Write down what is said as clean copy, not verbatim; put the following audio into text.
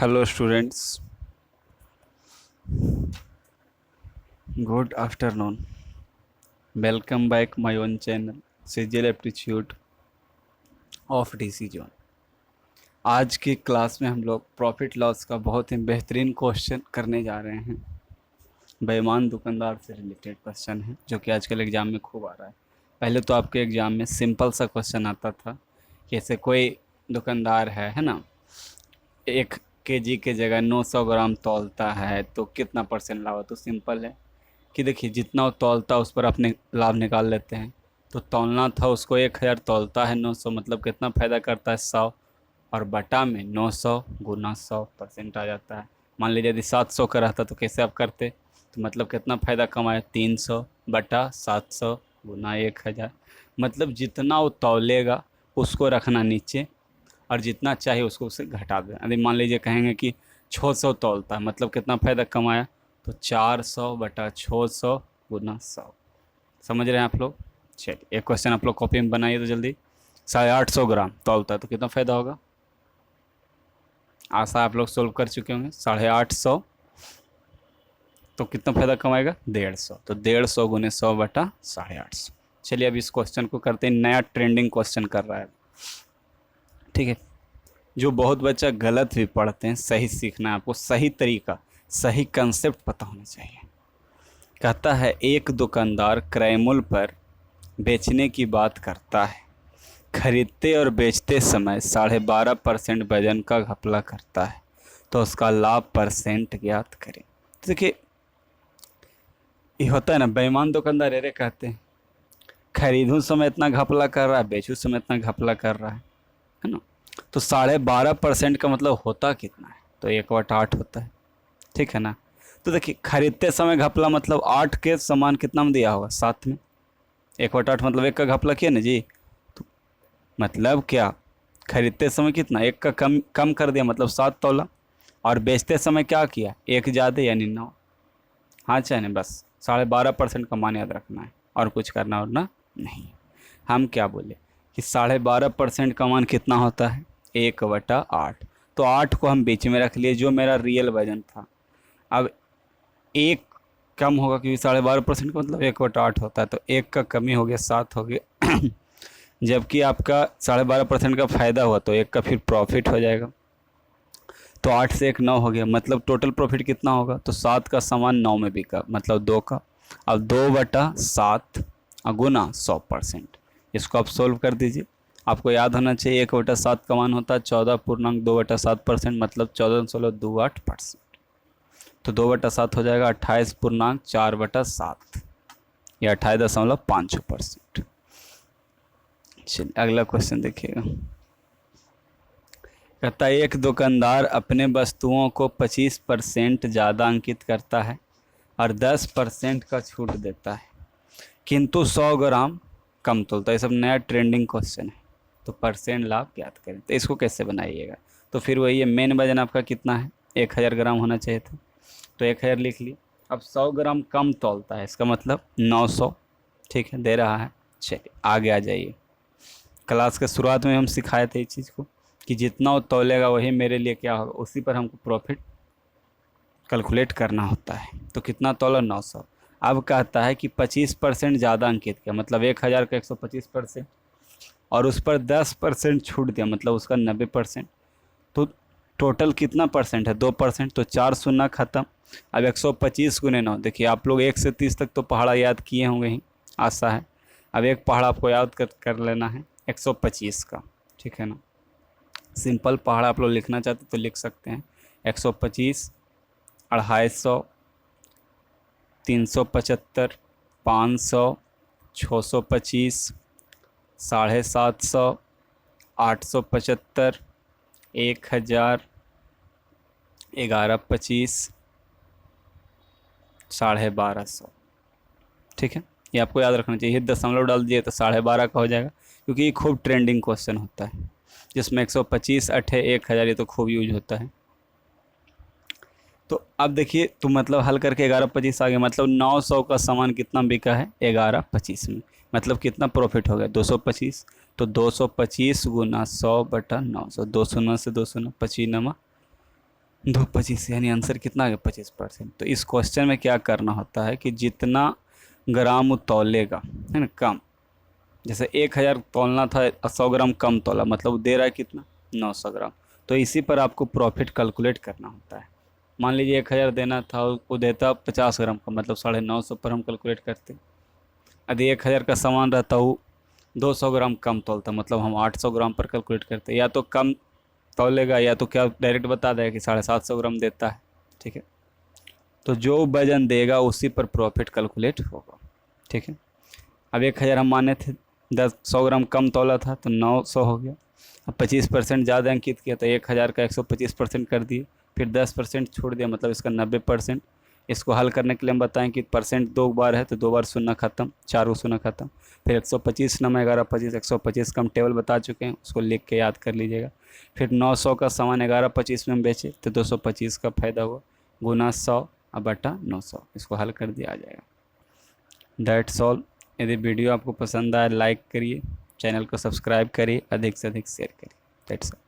Hello students, good afternoon. Welcome back my own channel CGL Aptitude of DC Zone. आज की class में हम लोग प्रॉफिट लॉस का बहुत ही बेहतरीन क्वेश्चन करने जा रहे हैं। बेईमान दुकानदार से रिलेटेड क्वेश्चन है जो कि आजकल एग्ज़ाम में खूब आ रहा है। पहले तो आपके एग्ज़ाम में सिंपल सा क्वेश्चन आता था, जैसे कोई दुकानदार है ना, 1 kg के जगह 900 ग्राम तौलता है तो कितना परसेंट लाभ? तो सिंपल है कि देखिए, जितना वो तौलता है उस पर अपने लाभ निकाल लेते हैं। तो तौलना था उसको 1000, तौलता है 900, मतलब कितना फ़ायदा करता है 100, और बटा में 900 गुना 100% आ जाता है। मान लीजिए यदि 700 का रहता तो कैसे आप करते? तो मतलब कितना फ़ायदा कमाए? 300 बटा 700 गुना 1000। मतलब जितना वो तौलेगा उसको रखना नीचे, और जितना चाहिए उसको उससे घटा दें। यदि मान लीजिए कहेंगे कि 600 तौलता है, मतलब कितना फ़ायदा कमाया? तो 400 बटा 600 गुना 100। समझ रहे हैं आप लोग? चलिए एक क्वेश्चन आप लोग कॉपी में बनाइए तो जल्दी। 850 ग्राम तौलता है तो कितना फ़ायदा होगा? आशा आप लोग सोल्व कर चुके होंगे। 850 तो कितना फ़ायदा कमाएगा? 150। तो 150 गुने 100 बटा 850। चलिए अब इस क्वेश्चन को करते हैं। नया ट्रेंडिंग क्वेश्चन कर रहा है, ठीक है, जो बहुत बच्चा गलत भी पढ़ते हैं। सही सीखना है आपको, सही तरीका, सही कंसेप्ट पता होना चाहिए। कहता है एक दुकानदार क्रय मूल्य पर बेचने की बात करता है, खरीदते और बेचते समय 12.5% वजन का घपला करता है, तो उसका लाभ परसेंट ज्ञात करें। तो देखिए, ये होता है ना, बेईमान दुकानदार अरे कहते हैं खरीदूं समय इतना घपला कर रहा है, बेचूं समय इतना घपला कर रहा है ना। तो 12.5% का मतलब होता कितना है? तो 1/8 होता है, ठीक है ना। तो देखिए, खरीदते समय घपला मतलब 8 के समान कितना में दिया होगा? 7 में। 1/8 मतलब 1 का घपला किया ना जी। तो मतलब क्या, खरीदते समय कितना? 1 का कम कम कर दिया, मतलब 7 तोला। और बेचते समय क्या किया? 1 ज़्यादा यानी 9। हाँ चाहे नहीं, बस 12.5% का मान याद रखना है और कुछ करना और ना नहीं। हम क्या बोले कि 12.5% का मान कितना होता है? 1/8। तो 8 को हम बीच में रख लिए, जो मेरा रियल वजन था। अब 1 कम होगा क्योंकि 12.5% का मतलब 1/8 होता है, तो 1 का कमी हो गया, 7 हो गया। जबकि आपका 12.5% का फ़ायदा हुआ तो 1 का फिर प्रॉफिट हो जाएगा। तो 8 से 1 9 हो गया, मतलब टोटल प्रॉफिट कितना होगा? तो 7 का सामान 9 में बिका, मतलब 2 का। अब 2/7 गुना 100%। इसको आप सोल्व कर दीजिए। आपको याद होना चाहिए 1/7 का मान होता है 14.2/7%, मतलब 14.228%। तो 2/7 हो जाएगा 28.4/7 या 28.5%। चलिए अगला क्वेश्चन देखिएगा। कहता है एक दुकानदार अपने वस्तुओं को 25% ज़्यादा अंकित करता है और 10% का छूट देता है, किंतु 100 ग्राम कम तोलता है। ये सब नया ट्रेंडिंग क्वेश्चन है। तो परसेंट लाभ ज्ञात करें, तो इसको कैसे बनाइएगा? तो फिर वही है, मेन वजन आपका कितना है? 1000 ग्राम होना चाहिए था, तो 1000 लिख लिए। अब 100 ग्राम कम तौलता है, इसका मतलब 900, ठीक है, दे रहा है। चलिए आगे आ जाइए। क्लास के शुरुआत में हम सिखाए थे इस चीज़ को कि जितना वो तौलेगा वही मेरे लिए क्या होगा, उसी पर हमको प्रॉफिट कैलकुलेट करना होता है। तो कितना तौला? 900। अब कहता है कि 25% ज़्यादा अंकित किया, मतलब 1000 का 125%, और उस पर 10% छूट दिया, मतलब उसका 90%। तो टोटल कितना परसेंट है? 2%। तो 4 शून्य ख़त्म। अब 125 गुने 9। देखिए आप लोग 1 से 30 तक तो पहाड़ा याद किए होंगे ही, आशा है। अब एक पहाड़ा आपको याद कर लेना है 125 का, ठीक है ना। सिंपल पहाड़ा आप लोग लिखना चाहते तो लिख सकते हैं। 125, 250, 375, 500, 625, 750, 875, 1000, 1125, 1250। ठीक है, ये आपको याद रखना चाहिए। दशमलव डाल दिए तो 12.5 का हो जाएगा, क्योंकि ये खूब ट्रेंडिंग क्वेश्चन होता है जिसमें 125, 8, 1000 ये तो खूब यूज होता है। तो अब देखिए, तो मतलब हल करके 1125 आ गया, मतलब 900 का सामान कितना बिका है? 1125 में। मतलब कितना प्रॉफिट हो गया? 225। तो 225 गुना 100 बटा 900। 2 शून्य से 2 शून्य, 25 नमा दो 25 यानी आंसर कितना आ गया 25%। तो इस क्वेश्चन में क्या करना होता है कि जितना ग्राम वो तौलेगा, है ना, कम, जैसे 1000 तोलना था, 100 ग्राम कम तोला, मतलब वो दे रहा है कितना, 900 ग्राम। तो इसी पर आपको प्रॉफिट कैलकुलेट करना होता है। मान लीजिए 1000 देना था, वो देता 50 ग्राम का, मतलब 950 पर हम कैलकुलेट करते। यदि 1000 का सामान रहता वो 200 ग्राम कम तोलता, मतलब हम 800 ग्राम पर कैलकुलेट करते। या तो कम तौलेगा या तो क्या डायरेक्ट बता देगा कि 750 ग्राम देता है। ठीक है, तो जो वजन देगा उसी पर प्रॉफिट कैलकुलेट होगा। ठीक है, अब 1000 हम माने थे, 100 ग्राम कम तौला था तो 900 हो गया। अब 25% ज़्यादा अंकित किया तो 1000 का 125% कर दिए, फिर 10% छोड़ दिया, मतलब इसका 90%। इसको हल करने के लिए हम बताएं कि परसेंट 2 बार है तो 2 बार शून्य खत्म, 4 शून्य खत्म। फिर 125 नम 11 25, 125 का हम टेबल बता चुके हैं, उसको लिख के याद कर लीजिएगा। फिर 900 का सामान 11 25 में हम बेचे तो 225 का फायदा हुआ, गुना 100 अब बटा 900, इसको हल कर दिया आ जाएगा। That's all. यदि वीडियो आपको पसंद आए लाइक करिए, चैनल को सब्सक्राइब करिए, अधिक से अधिक शेयर करिए। That's all.